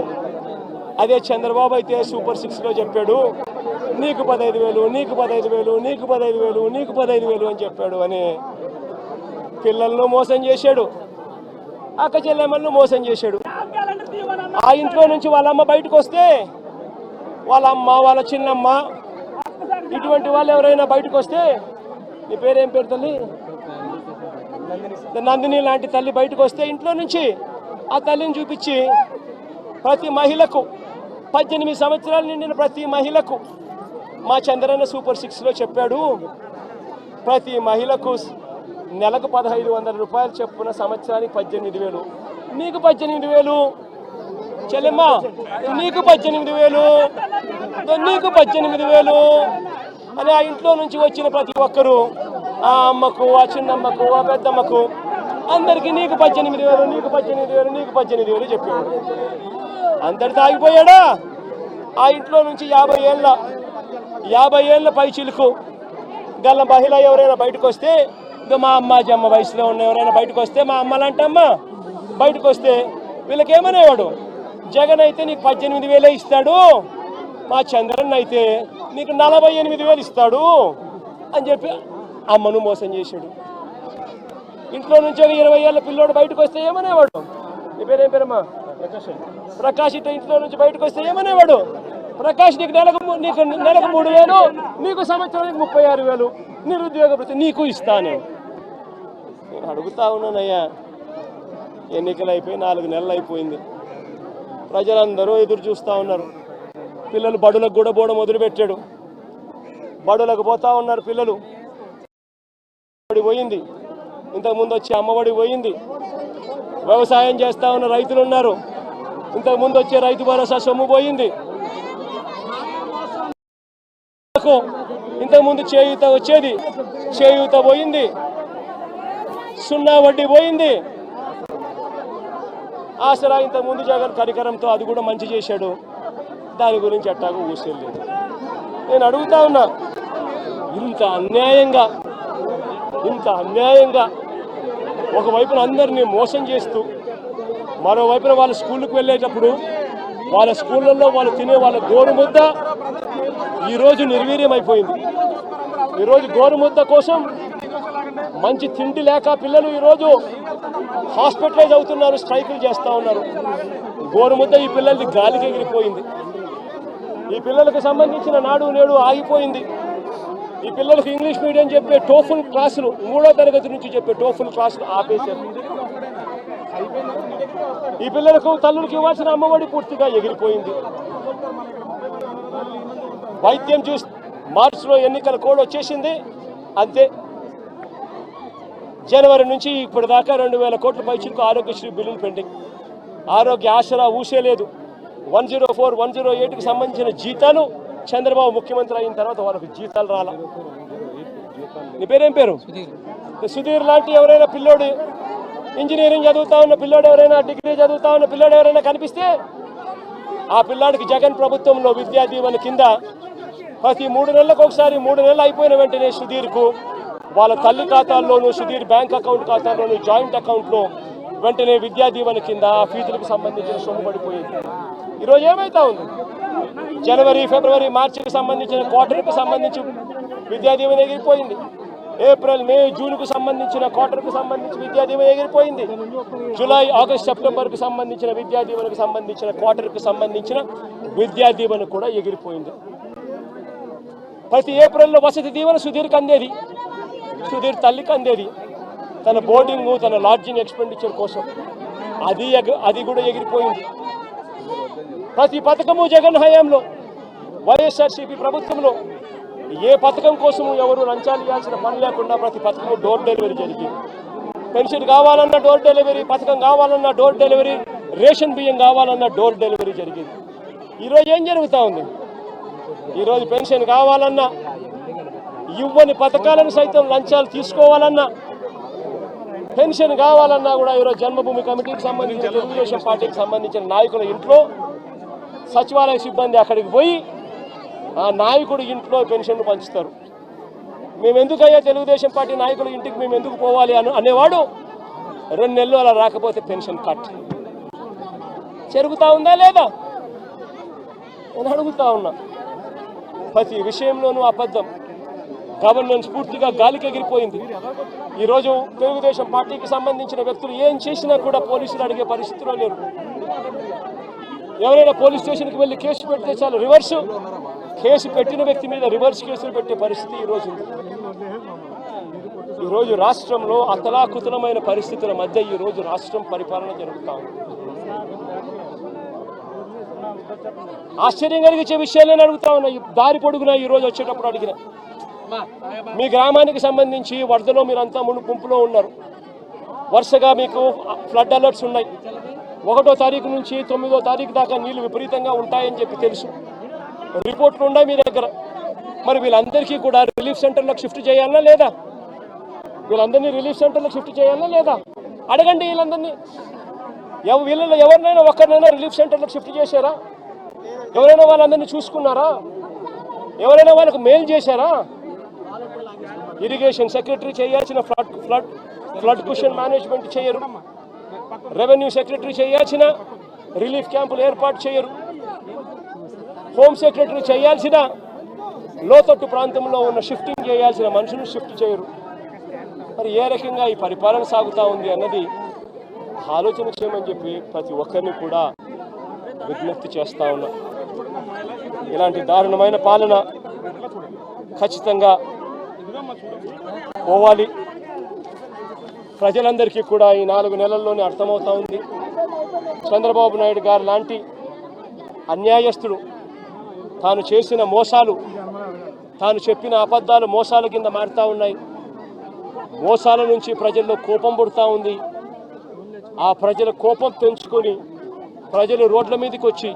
అదే చంద్రబాబు అయితే సూపర్ 6లో చెప్పాడు, నీకు 15,000, నీకు 15,000, నీకు 15,000, నీకు 15,000 అని చెప్పాడు. అని పిల్లలను మోసం చేశాడు, అక్క చెల్లెమ్మలను మోసం చేశాడు. ఆ ఇంట్లో నుంచి వాళ్ళ అమ్మ బయటకు వస్తే వాళ్ళ అమ్మ, వాళ్ళ చిన్నమ్మ, ఇటువంటి వాళ్ళు ఎవరైనా బయటకు వస్తే, నీ పేరేం పేరు తల్లి, నందిని లాంటి తల్లి బయటకు వస్తే ఇంట్లో నుంచి ఆ తల్లిని చూపించి ప్రతి మహిళకు 18 సంవత్సరాలు నిండిన ప్రతి మహిళకు మా చంద్రన్న సూపర్ 6లో చెప్పాడు, ప్రతి మహిళకు నెలకు 1,500 రూపాయలు చెప్పున సంవత్సరానికి 18,000. నీకు 18,000 చెల్లెమ్మ, నీకు 18,000, నీకు 18,000 అని ఆ ఇంట్లో నుంచి వచ్చిన ప్రతి ఒక్కరూ ఆ అమ్మకు, ఆ చిన్నమ్మకు, ఆ పెద్దమ్మకు అందరికీ నీకు 18,000, నీకు 18,000, నీకు 18,000 చెప్పాడు. అందరితో ఆగిపోయాడా? ఆ ఇంట్లో నుంచి 50 ఏళ్ళ పై చిలుకు గల్ల మహిళ ఎవరైనా బయటకు వస్తే, మా అమ్మ జమ్మ వయసులో ఉన్న ఎవరైనా బయటకు వస్తే, మా అమ్మలంటమ్మ బయటకు వస్తే వీళ్ళకేమనేవాడు, జగన్ అయితే నీకు 18,000 ఇస్తాడు, మా చంద్రన్ అయితే నీకు 48,000 ఇస్తాడు అని చెప్పి అమ్మను మోసం చేశాడు. ఇంట్లో నుంచి 20 ఏళ్ళ పిల్లోడు బయటకు వస్తే ఏమనేవాడు, నీ పేరేం పేరమ్మా, ప్రకాష్ ఇట్లా ఇంట్లో నుంచి బయటకు వస్తే ఏమనేవాడు, ప్రకాష్ నీకు నెలకు 3,000, నీకు సంవత్సరానికి 36,000, నిరుద్యోగ వృత్తి నీకు ఇస్తాను. నేను అడుగుతా ఉన్నానయ్యా, ఎన్నికలు అయిపోయి 4 నెలలు అయిపోయింది, ప్రజలందరూ ఎదురు చూస్తూ ఉన్నారు. పిల్లలు బడులకు కూడా పోవడం మొదలుపెట్టాడు, బడులకు పోతా ఉన్నారు పిల్లలు. పోయింది, ఇంతకుముందు వచ్చి అమ్మఒడి పోయింది. వ్యవసాయం చేస్తూ ఉన్న రైతులు ఉన్నారు, ఇంతకుముందు వచ్చే రైతు భరోసా సొమ్ము పోయింది. ఇంతకుముందు చేయూత వచ్చేది, చేయూత పోయింది. 0 వడ్డీ పోయింది. ఆసరా ఇంతకుముందు జగన్ కరికరంతో అది కూడా మంచి చేశాడు, దాని గురించి అట్టాగా ఊసేయలేదు. నేను అడుగుతా ఉన్నా, ఇంత అన్యాయంగా ఒకవైపున అందరినీ మోసం చేస్తూ, మరోవైపున వాళ్ళ స్కూళ్ళకు వెళ్ళేటప్పుడు వాళ్ళ స్కూళ్ళల్లో వాళ్ళు తినే వాళ్ళ గోరుముద్ద ఈరోజు నిర్వీర్యమైపోయింది. ఈరోజు గోరుముద్ద కోసం మంచి తిండి లేక పిల్లలు ఈరోజు హాస్పిటలైజ్ అవుతున్నారు, స్ట్రైకులు చేస్తూ ఉన్నారు. గోరుముద్ద ఈ పిల్లలది గాలికి ఎగిరిపోయింది. ఈ పిల్లలకు సంబంధించిన నాడు నేడు ఆగిపోయింది. ఈ పిల్లలకు ఇంగ్లీష్ మీడియం చెప్పే టోఫుల్ క్లాసులు, 3వ తరగతి నుంచి చెప్పే టోఫుల్ క్లాసులు ఆపేశారు. ఈ పిల్లలకు తల్లులకు ఇవ్వాల్సిన అమ్మఒడి పూర్తిగా ఎగిరిపోయింది. వైద్యం చూసి మార్చిలో ఎన్నికల కోడ్ వచ్చేసింది, అంతే. జనవరి నుంచి ఇప్పటిదాకా 2,000 కోట్ల పైచిలకు ఆరోగ్యశ్రీ బిల్లులు పెండింగ్. ఆరోగ్య ఆసరా ఊసేలేదు. 104, 108కి సంబంధించిన జీతాలు చంద్రబాబు ముఖ్యమంత్రి అయిన తర్వాత వాళ్ళకు జీతాలు రాలా. నీ పేరేం పేరు? సుధీర్ లాంటి ఎవరైనా పిల్లోడు, ఇంజనీరింగ్ చదువుతా ఉన్న పిల్లోడు ఎవరైనా, డిగ్రీ చదువుతా ఉన్న పిల్లోడు ఎవరైనా కనిపిస్తే ఆ పిల్లాడికి జగన్ ప్రభుత్వంలో విద్యా దీవెన కింద ప్రతి 3 నెలలకు ఒకసారి, 3 నెలలు అయిపోయిన వెంటనే సుధీర్కు వాళ్ళ తల్లి ఖాతాల్లోనూ, సుధీర్ బ్యాంక్ అకౌంట్ ఖాతాల్లోనూ, జాయింట్ అకౌంట్లో వెంటనే విద్యా దీవెన కింద ఫీజులకు సంబంధించిన సొమ్ము పడిపోయింది. ఈరోజు ఏమైతా ఉంది, జనవరి, ఫిబ్రవరి, మార్చికి సంబంధించిన క్వార్టర్కి సంబంధించి విద్యా దీవెన ఎగిరిపోయింది. ఏప్రిల్ మే జూన్కు సంబంధించిన క్వార్టర్కు సంబంధించి విద్యా దీవెన ఎగిరిపోయింది. జూలై ఆగస్ట్ సెప్టెంబర్కు సంబంధించిన విద్యా దీవెనకు సంబంధించిన క్వార్టర్కు సంబంధించిన విద్యా దీవెన కూడా ఎగిరిపోయింది. ప్రతి ఏప్రిల్లో వసతి దీవెన సుధీర్కి అందేది, సుధీర్ తల్లికి అందేది తన బోర్డింగు తన లాడ్జింగ్ ఎక్స్పెండిచర్ కోసం. అది కూడా ఎగిరిపోయింది. ప్రతి పథకము జగన్ హయాంలో వైఎస్ఆర్సీపీ ప్రభుత్వంలో ఏ పథకం కోసము ఎవరు లంచాలు ఇవ్వాల్సిన పని లేకుండా ప్రతి పథకము డోర్ డెలివరీ జరిగింది. పెన్షన్ కావాలన్నా డోర్ డెలివరీ, పథకం కావాలన్నా డోర్ డెలివరీ, రేషన్ బియ్యం కావాలన్నా డోర్ డెలివరీ జరిగింది. ఈరోజు ఏం జరుగుతూ ఉంది? ఈరోజు పెన్షన్ కావాలన్నా, ఇవ్వని పథకాలను సైతం లంచాలు తీసుకోవాలన్నా, పెన్షన్ కావాలన్నా కూడా ఈరోజు జన్మభూమి కమిటీకి సంబంధించిన తెలుగుదేశం పార్టీకి సంబంధించిన నాయకుల ఇంట్లో సచివాలయ సిబ్బంది అక్కడికి పోయి ఆ నాయకుడు ఇంట్లో పెన్షన్లు పంచుతారు. మేము ఎందుకయ్యా తెలుగుదేశం పార్టీ నాయకుల ఇంటికి మేము ఎందుకు పోవాలి అనేవాడు 2 నెలలు అలా రాకపోతే పెన్షన్ కట్. జరుగుతూ ఉందా లేదా నేను అడుగుతా ఉన్నా. ప్రతి విషయంలోనూ అబద్ధం. గవర్నెన్స్ పూర్తిగా గాలికి ఎగిరిపోయింది. ఈరోజు తెలుగుదేశం పార్టీకి సంబంధించిన వ్యక్తులు ఏం చేసినా కూడా పోలీసులు అడిగే పరిస్థితిలో లేరు. ఎవరైనా పోలీస్ స్టేషన్కి వెళ్ళి కేసు పెడితే చాలు రివర్స్ కేసు పెట్టిన వ్యక్తి మీద రివర్స్ కేసులు పెట్టే పరిస్థితి ఈరోజు ఉంది. ఈరోజు రాష్ట్రంలో అతలాకుతలమైన పరిస్థితుల మధ్య ఈరోజు రాష్ట్రం పరిపాలన జరుగుతూ ఉంది. ఆశ్చర్యం కలిగించే విషయాలు నేను అడుగుతా ఉన్నా. దారి పొడుగునా ఈరోజు వచ్చేటప్పుడు అడిగిన మీ గ్రామానికి సంబంధించి వరదలో మీరంతా ముంపులో ఉన్నారు. వరుసగా మీకు ఫ్లడ్ అలర్ట్స్ ఉన్నాయి. 1వ తారీఖు నుంచి 9వ తారీఖు దాకా నీళ్లు విపరీతంగా ఉంటాయని చెప్పి తెలుసు. రిపోర్ట్లు ఉన్నాయి మీ దగ్గర. మరి వీళ్ళందరికీ కూడా రిలీఫ్ సెంటర్లకు షిఫ్ట్ చేయాలా లేదా? వీళ్ళందరినీ రిలీఫ్ సెంటర్లకు షిఫ్ట్ చేయాలా లేదా? అడగండి వీళ్ళందరినీ. వీళ్ళలో ఎవరినైనా ఒక్కరినైనా రిలీఫ్ సెంటర్లకు షిఫ్ట్ చేశారా? ఎవరైనా వాళ్ళందరినీ చూసుకున్నారా? ఎవరైనా వాళ్ళకు మెయిల్ చేశారా? ఇరిగేషన్ సెక్రటరీ చేయాల్సిన ఫ్లడ్ కుషన్ మేనేజ్మెంట్ చేయరు. రెవెన్యూ సెక్రటరీ చేయాల్సిన రిలీఫ్ క్యాంపులు ఏర్పాటు చేయరు. హోమ్ సెక్రటరీ చేయాల్సిన లోతట్టు ప్రాంతంలో ఉన్న షిఫ్టింగ్ చేయాల్సిన మనుషులు షిఫ్ట్ చేయరు. మరి ఏ రకంగా ఈ పరిపాలన సాగుతూ ఉంది అన్నది ఆలోచన చేయమని చెప్పి ప్రతి ఒక్కరిని కూడా విజ్ఞప్తి చేస్తూ ఉన్నా. ఇలాంటి దారుణమైన పాలన ఖచ్చితంగా పోవాలి. ప్రజలందరికీ కూడా ఈ 4 నెలల్లోనే అర్థమవుతా ఉంది. చంద్రబాబు నాయుడు గారు లాంటి అన్యాయస్తుడు తాను చేసిన మోసాలు, తాను చెప్పిన అబద్ధాలు మోసాల కింద మారుతూ ఉన్నాయి. మోసాల నుంచి ప్రజల్లో కోపం పుడుతూ ఉంది. ఆ ప్రజల కోపం పెంచుకొని ప్రజలు రోడ్ల మీదకి వచ్చి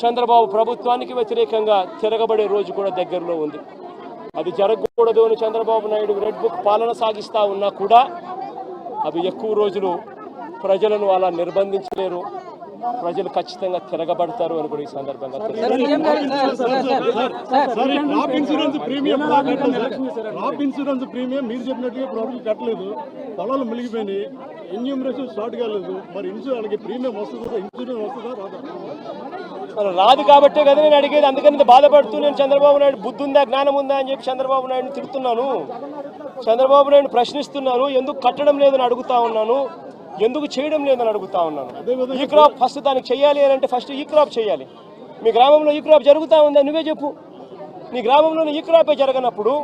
చంద్రబాబు ప్రభుత్వానికి వ్యతిరేకంగా తిరగబడే రోజు కూడా దగ్గరలో ఉంది. అది జరగకూడదు అని చంద్రబాబు నాయుడు రెడ్ బుక్ పాలన సాగిస్తూ ఉన్నా కూడా అవి ఎక్కువ రోజులు ప్రజలను అలా నిర్బంధించలేరు. ప్రజలు ఖచ్చితంగా తిరగబడతారు అని కూడా ఈ సందర్భంగా ఇన్సూరెన్స్ ప్రీమియం మీరు చెప్పినట్టుగా ప్రాబ్లం కట్టలేదు, పొలాలు మిలిగిపోయినాయి, ఎన్యూమరేషన్ స్టార్ట్ కాలేదు. మరి ఇన్సూరెన్స్ ప్రీమియం వస్తుందా? ఇన్సూరెన్స్ వస్తుందా రాదా? రాదు కాబట్టే కదా నేను అడిగేది. అందుకని బాధపడుతూ నేను చంద్రబాబు నాయుడు బుద్ధి ఉందా జ్ఞానం ఉందా అని చెప్పి చంద్రబాబు నాయుడుని తిడుతున్నాను. చంద్రబాబు నాయుడు ప్రశ్నిస్తున్నాను. ఎందుకు కట్టడం లేదని అడుగుతా ఉన్నాను, ఎందుకు చేయడం లేదని అడుగుతా ఉన్నాను. ఈ క్రాప్ ఫస్ట్ దానికి చేయాలి అని అంటే ఫస్ట్ ఈ క్రాప్ చేయాలి. మీ గ్రామంలో ఈ క్రాప్ జరుగుతూ ఉందా నువ్వే చెప్పు. నీ గ్రామంలో ఈ క్రాపే జరగనప్పుడు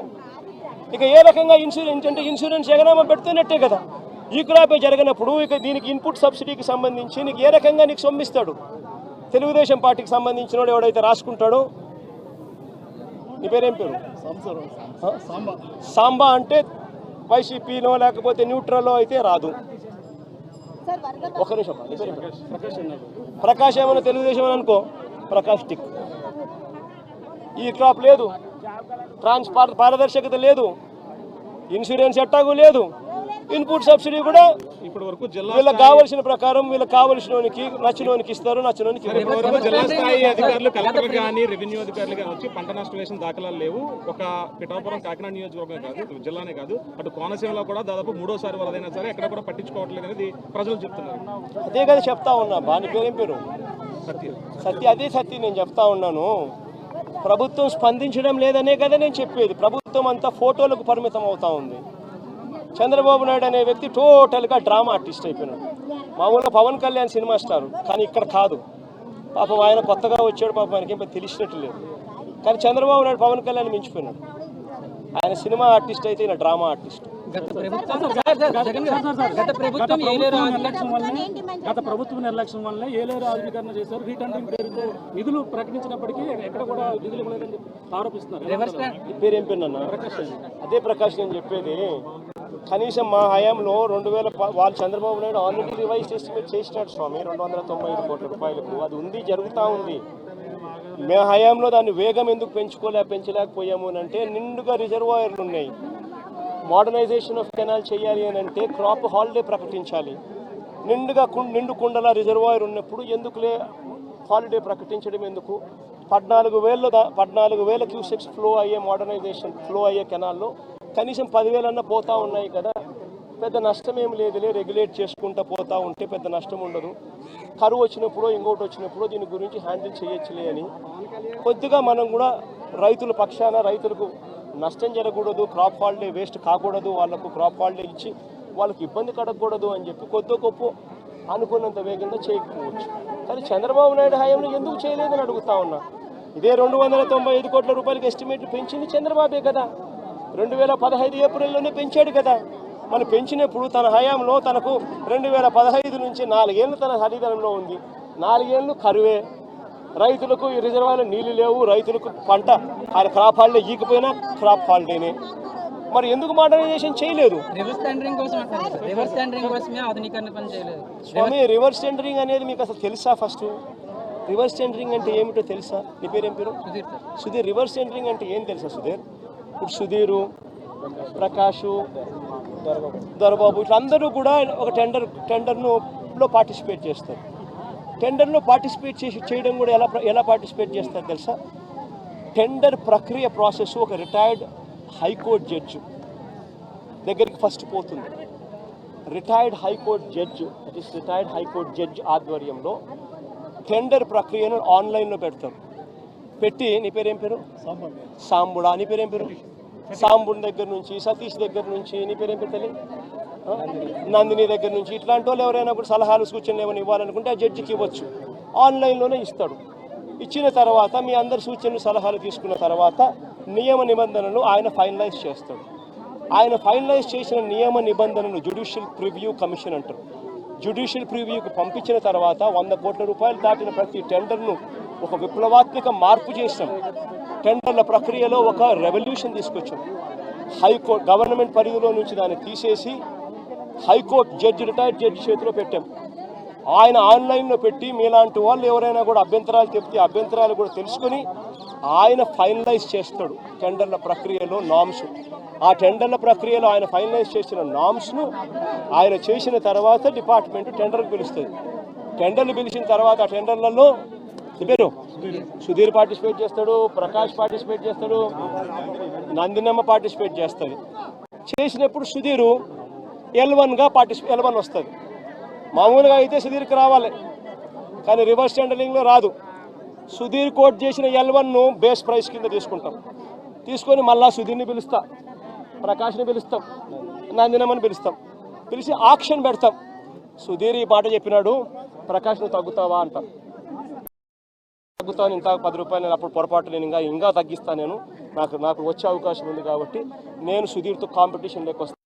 ఇక ఏ రకంగా ఇన్సూరెన్స్ అంటే ఇన్సూరెన్స్ ఎగనామా పెడుతున్నట్టే కదా. ఈ క్రాపే జరగనప్పుడు ఇక దీనికి ఇన్పుట్ సబ్సిడీకి సంబంధించి నీకు ఏ రకంగా నీకు సొమ్మిస్తాడు? తెలుగుదేశం పార్టీకి సంబంధించిన వాడు ఎవడైతే రాసుకుంటాడో, నీ పేరేం పేరు? సాంబా అంటే వైసీపీనో లేకపోతే న్యూట్రల్లో అయితే రాదు. ఒక్క నిమిషం. ప్రకాష్ ఏమన్నా తెలుగుదేశం అని అనుకో, ప్రకాష్ టిక్. ఈ క్రాప్ లేదు, పారదర్శకత లేదు, ఇన్సూరెన్స్ ఎట్టాగు లేదు, ఇన్పుట్ సబ్సిడీ కూడా ఇప్పటి వరకు వీళ్ళకి కావాల్సిన ప్రకారం వీళ్ళకి కావాల్సినోనికి నచ్చినోనికి ఇస్తారు, నచ్చినోనికి జిల్లా స్థాయి అధికారులు కలెక్టర్ కానీ రెవెన్యూ అధికారులు కానీ వచ్చి పంట నష్టం దాఖలాలు లేవు. ఒక పిఠాపురం కాకినాడ నియోజకవర్గం కాదు, జిల్లానే కాదు, అటు కోనసీమలో కూడా దాదాపు 3వ వరదైనా సరే ఎక్కడ కూడా పట్టించుకోవట్లేదు అనేది ప్రజలు చెప్తున్నారు. అదే కదా చెప్తా ఉన్నా. బాని పేరేం పేరు? సత్య. అదే సత్య నేను చెప్తా ఉన్నాను. ప్రభుత్వం స్పందించడం లేదనే కదా నేను చెప్పేది. ప్రభుత్వం అంతా ఫోటోలకు పరిమితం అవుతా ఉంది. చంద్రబాబు నాయుడు అనే వ్యక్తి టోటల్గా డ్రామా ఆర్టిస్ట్ అయిపోయినాడు. మామూలుగా పవన్ కళ్యాణ్ సినిమా స్టార్, కానీ ఇక్కడ కాదు. పాపం ఆయన కొత్తగా వచ్చాడు, పాపం ఆయనకి ఏం తెలిసినట్టు లేదు. కానీ చంద్రబాబు నాయుడు పవన్ కళ్యాణ్ మించిపోయినాడు. ఆయన సినిమా ఆర్టిస్ట్ అయితే ఈయన డ్రామా ఆర్టిస్ట్. గత ప్రభుత్వ నిర్లక్ష్యం వల్ల ఏలేరు ఆధునీకరణ చేశారు. రీటెండరింగ్ పేరుతో నిధులు ప్రకటించినప్పటికీ ఎక్కడ కూడా నిధులు ఇవ్వలేదని ఆరోపిస్తున్నారు. పేరేం పేరున్నా? అదే ప్రకాష్ నేను చెప్పేది. కనీసం మా హయాంలో 2000 వాళ్ళు Chandrababu Naidu already revise estimate చేసినాడు స్వామి 295 కోట్ల రూపాయలకు. అది ఉంది, జరుగుతూ ఉంది. మా హయాంలో దాన్ని వేగం ఎందుకు పెంచలేకపోయాము అని అంటే నిండుగా రిజర్వాయర్లు ఉన్నాయి. మోడర్నైజేషన్ ఆఫ్ కెనాల్ చేయాలి అని అంటే క్రాప్ హాలిడే ప్రకటించాలి. నిండుగా నిండు కుండల రిజర్వాయర్ ఉన్నప్పుడు ఎందుకులే హాలిడే ప్రకటించడం ఎందుకు? 14,000 క్యూసెక్స్ ఫ్లో అయ్యే మోడర్నైజేషన్ ఫ్లో అయ్యే కెనాల్లో కనీసం 10,000 అన్న పోతా ఉన్నాయి కదా. పెద్ద నష్టం ఏం లేదులే, రెగ్యులేట్ చేసుకుంటూ పోతూ ఉంటే పెద్ద నష్టం ఉండదు. కరువు వచ్చినప్పుడు ఇంకోటి వచ్చినప్పుడు దీని గురించి హ్యాండిల్ చేయొచ్చులే అని కొద్దిగా మనం కూడా రైతుల పక్షాన, రైతులకు నష్టం జరగకూడదు, క్రాప్ హాలిడే వేస్ట్ కాకూడదు, వాళ్ళకు క్రాప్ హాలిడే ఇచ్చి వాళ్ళకి ఇబ్బంది కడగకూడదు అని చెప్పి కొద్ది గొప్ప అనుకున్నంత వేగంగా చేయకపోవచ్చు. కానీ చంద్రబాబు నాయుడు హయాంలో ఎందుకు చేయలేదని అడుగుతా ఉన్నా. ఇదే 295 కోట్ల రూపాయలకి ఎస్టిమేట్లు పెంచింది చంద్రబాబే కదా. 2015 ఏప్రిల్లోనే పెంచాడు కదా. మనం పెంచినప్పుడు తన హయాంలో తనకు 2015 నుంచి 4 ఏళ్ళు తన హరిధనంలో ఉంది. 4 ఏళ్ళు కరువే, రైతులకు ఈ రిజర్వాయర్లో నీళ్లు లేవు, రైతులకు పంట ఆయన క్రాప్ హాలిడే ఈకపోయినా క్రాప్ హాలిడేనే. మరి ఎందుకు మోడర్నైజేషన్ చేయలేదు? స్వామి, రివర్స్ టెండరింగ్ అనేది మీకు అసలు తెలుసా? ఫస్ట్ రివర్స్ టెండరింగ్ అంటే ఏమిటో తెలుసా? నీ పేరేం పేరు? సుధీర్. రివర్స్ టెండరింగ్ అంటే ఏం తెలుసా సుధీర్? ఇప్పుడు సుధీరు, ప్రకాషు, దొరబాబు ఇట్లా అందరూ కూడా ఒక టెండర్లో పార్టిసిపేట్ చేస్తారు. టెండర్లో పార్టిసిపేట్ చేయడం కూడా ఎలా పార్టిసిపేట్ చేస్తారు తెలుసా? టెండర్ ప్రక్రియ ప్రాసెస్ ఒక రిటైర్డ్ హైకోర్టు జడ్జి దగ్గరికి ఫస్ట్ పోతుంది. రిటైర్డ్ హైకోర్టు జడ్జి ఆధ్వర్యంలో టెండర్ ప్రక్రియను ఆన్లైన్లో పెడతారు. పెట్టి, నీ పేరేం పేరు? సాంబుడా. నీ పేరేం పేరు? సాంబుడి దగ్గర నుంచి, సతీష్ దగ్గర నుంచి, నీ పేరేం పేరు తల్లి? నందిని దగ్గర నుంచి ఇట్లాంటి వాళ్ళు ఎవరైనా కూడా సలహాలు సూచనలు ఏమైనా ఇవ్వాలనుకుంటే ఆ జడ్జికి ఇవ్వచ్చు. ఆన్లైన్లోనే ఇస్తాడు. ఇచ్చిన తర్వాత మీ అందరి సూచనలు సలహాలు తీసుకున్న తర్వాత నియమ నిబంధనలు ఆయన ఫైనలైజ్ చేస్తాడు. ఆయన ఫైనలైజ్ చేసిన నియమ నిబంధనలు జ్యుడిషియల్ ప్రివ్యూ కమిషన్ అంటారు. జ్యుడిషియల్ ప్రివ్యూకి పంపించిన తర్వాత 100 కోట్ల రూపాయలు దాటిన ప్రతి టెండర్ను ఒక విప్లవాత్మక మార్పు చేసాం. టెండర్ల ప్రక్రియలో ఒక రెవల్యూషన్ తీసుకొచ్చాం. హైకోర్టు గవర్నమెంట్ పరిధిలో నుంచి దాన్ని తీసేసి హైకోర్టు రిటైర్డ్ జడ్జి చేతిలో పెట్టాం. ఆయన ఆన్లైన్లో పెట్టి మీలాంటి వాళ్ళు ఎవరైనా కూడా అభ్యంతరాలు చెప్తే అభ్యంతరాలు కూడా తెలుసుకొని ఆయన ఫైనలైజ్ చేస్తాడు టెండర్ల ప్రక్రియలో నామ్స్. ఆ టెండర్ల ప్రక్రియలో ఆయన ఫైనలైజ్ చేసిన నామ్స్ను ఆయన చేసిన తర్వాత డిపార్ట్మెంట్ టెండర్కి పిలుస్తుంది. టెండర్లు పిలిచిన తర్వాత ఆ టెండర్లలో పేరు సుధీర్ పార్టిసిపేట్ చేస్తాడు, ప్రకాష్ పార్టిసిపేట్ చేస్తాడు, నందినమ్మ పార్టిసిపేట్ చేస్తుంది. చేసినప్పుడు సుధీరు L1 వస్తుంది. మామూలుగా అయితే సుధీర్కి రావాలి, కానీ రివర్స్ టెండరింగ్లో రాదు. సుధీర్ కోట్ చేసిన L1ను బేస్ ప్రైస్ కింద తీసుకొని మళ్ళా సుధీర్ని పిలుస్తాం, ప్రకాష్ని పిలుస్తాం, నందినమ్మని పిలిచి ఆక్షన్ పెడతాం. సుధీర్ ఈ మాట చెప్పినాడు, ప్రకాష్ నువ్వు తగ్గుతావా అంటాం. తగ్గుతాను, ఇంత 10 రూపాయలు నేను అప్పుడు పొరపాటు నేను ఇంకా తగ్గిస్తాను, నాకు వచ్చే అవకాశం ఉంది కాబట్టి నేను సుధీర్తో కాంపిటీషన్ లేకొస్తాను.